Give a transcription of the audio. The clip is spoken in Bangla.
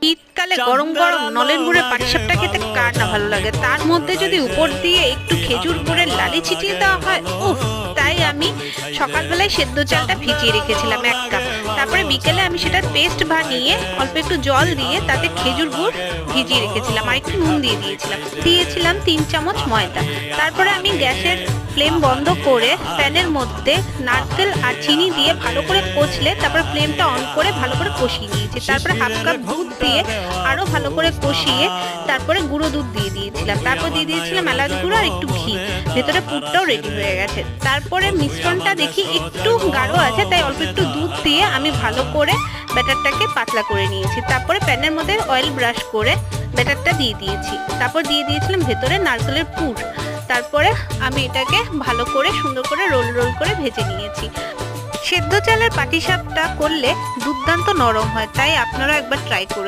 শীতকালে গরম গরম নলেন গুড়ের পাটিসাপটা খেতে কার না ভালো লাগে, তার মধ্যে যদি উপর দিয়ে একটু খেজুর গুড়ের লালি ছিটিয়ে দেওয়া হয়, উফ! তাই আমি সকালবেলায় সেদ্ধ চালটা ভিজিয়ে রেখেছিলাম 1 কাপ। তারপরে বিকেলে আমি সেটার পেস্ট বানিয়ে অল্প একটু জল দিয়ে তাতে খেজুর গুড় ভিজিয়ে রেখেছিলাম আর একটু নুন দিয়েছিলাম 3 চামচ ময়দা। তারপরে আমি গ্যাসের ফ্লেম বন্ধ করে প্যানের মধ্যে নারকেল আর চিনি দিয়ে ভালো করে কষলে তারপর ফ্লেমটা অন করে ভালো করে কষিয়ে নিয়েছি। তারপরে হাফ কাপ দুধ দিয়ে আরো ভালো করে কষিয়ে তারপরে গুঁড়ো দুধ দিয়ে দিয়েছিলাম। তারপর দিয়ে দিয়েছিলাম এলাচ গুঁড়ো আর একটু ঘি। ভেতরে পুরটাও রেডি হয়ে গেছে। তারপরে মিশ্রণটা দেখি একটু গাঢ় আছে, তাই অল্প একটু দুধ দিয়ে আমি ভালো করে ব্যাটারটাকে পাতলা করে নিয়েছি। তারপরে প্যানের মধ্যে অয়েল ব্রাশ করে ব্যাটারটা দিয়ে দিয়েছি। তারপর দিয়ে দিয়েছিলাম ভেতরে নারকেলের পুর। তারপরে আমি এটাকে ভালো করে সুন্দর করে রোল রোল করে ভেজে নিয়েছি। সেদ্ধ চালের পাটিসাপটা করলে দুর্দান্ত নরম হয়, তাই আপনারা একবার ট্রাই করুন।